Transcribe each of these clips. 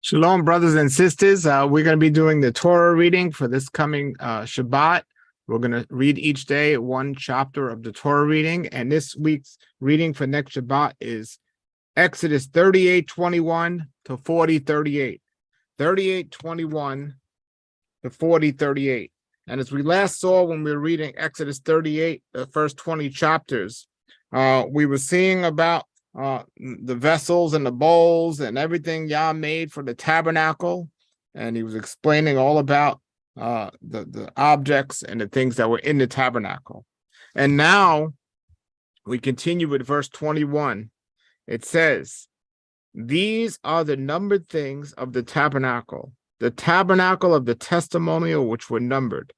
Shalom, brothers and sisters. We're going to be doing the Torah reading for this coming Shabbat. We're going to read each day one chapter of the Torah reading, and this week's reading for next Shabbat is Exodus 38:21 to 40:38. 38:21 to 40:38. And as we last saw when we were reading Exodus 38, the first 20 chapters, we were seeing about the vessels and the bowls and everything Yah made for the tabernacle. And he was explaining all about the objects and the things that were in the tabernacle. And now we continue with verse 21. It says, "These are the numbered things of the tabernacle of the testimonial which were numbered.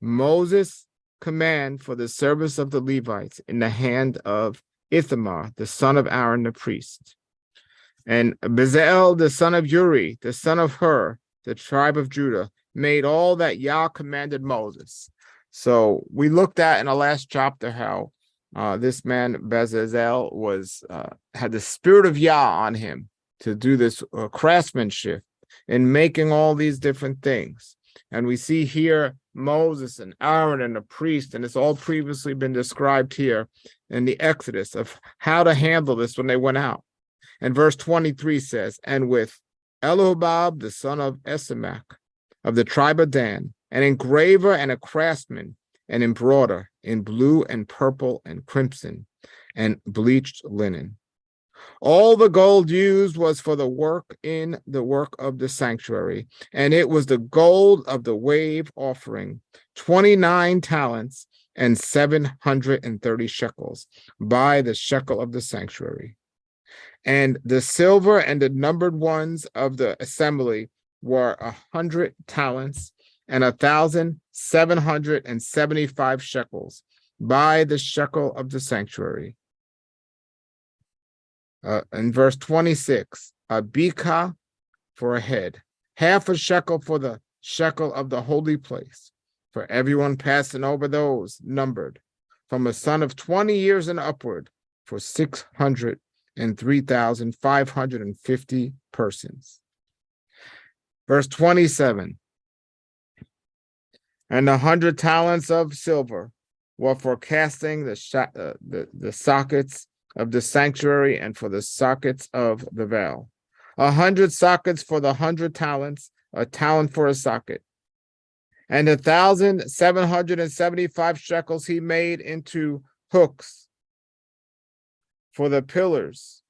Moses' command for the service of the Levites in the hand of Ithamar, the son of Aaron the priest, and Bezalel, the son of Uri, the son of Hur, the tribe of Judah, made all that Yah commanded Moses." So we looked at in the last chapter how this man Bezalel had the spirit of Yah on him to do this craftsmanship in making all these different things. And we see here Moses and Aaron and the priest, and it's all previously been described here in the Exodus of how to handle this when they went out. And verse 23 says, "And with Elobab, the son of Esamach, of the tribe of Dan, an engraver and a craftsman, an embroider in blue and purple and crimson and bleached linen. All the gold used was for the work of the sanctuary, and it was the gold of the wave offering, 29 talents and 730 shekels by the shekel of the sanctuary. And the silver and the numbered ones of the assembly were 100 talents and 1,775 shekels by the shekel of the sanctuary." In verse 26, a bika for a head, half a shekel for the shekel of the holy place, for everyone passing over those numbered, from a son of 20 years and upward, for 603,550 persons. Verse 27, "And 100 talents of silver were for casting the sockets of the sanctuary and for the sockets of the veil. 100 sockets for the 100 talents, a talent for a socket. And 1,775 shekels he made into hooks for the pillars.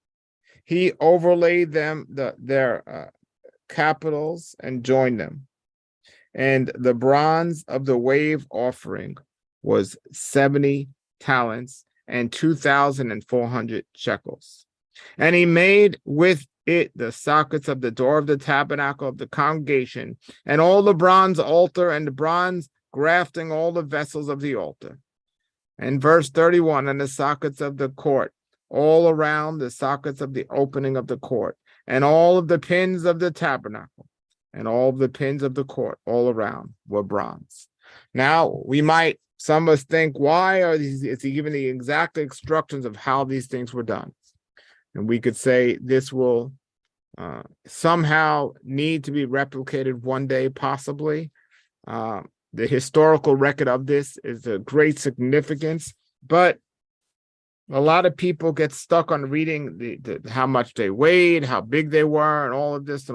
He overlaid them, their capitals, and joined them. And the bronze of the wave offering was 70 talents and 2,400 shekels. And he made with it the sockets of the door of the tabernacle of the congregation, and all the bronze altar, and the bronze grafting all the vessels of the altar." And verse 31, "And the sockets of the court, all around the sockets of the opening of the court, and all of the pins of the tabernacle, and all of the pins of the court all around were bronze." Now, some of us think, why is he giving the exact instructions of how these things were done? And we could say this will somehow need to be replicated one day, possibly. The historical record of this is a great significance, but a lot of people get stuck on reading the how much they weighed, how big they were, and all of this, the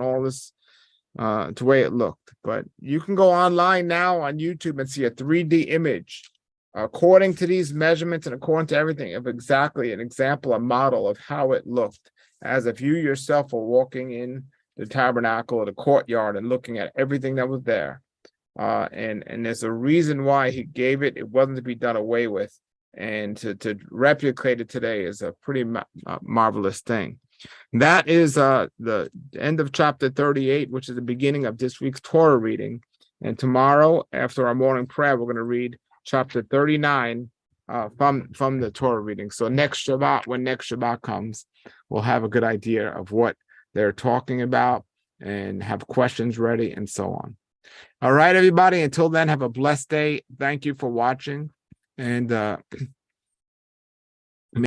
way it looked. But you can go online now on YouTube and see a 3D image according to these measurements and according to everything of exactly an example, a model of how it looked, as if you yourself were walking in the tabernacle or the courtyard and looking at everything that was there. And there's a reason why he gave it. It wasn't to be done away with. And to replicate it today is a pretty marvelous thing. That is the end of chapter 38, which is the beginning of this week's Torah reading. And tomorrow, after our morning prayer, we're going to read chapter 39 from the Torah reading. So when next Shabbat comes, we'll have a good idea of what they're talking about and have questions ready and so on. All right, everybody. Until then, have a blessed day. Thank you for watching. And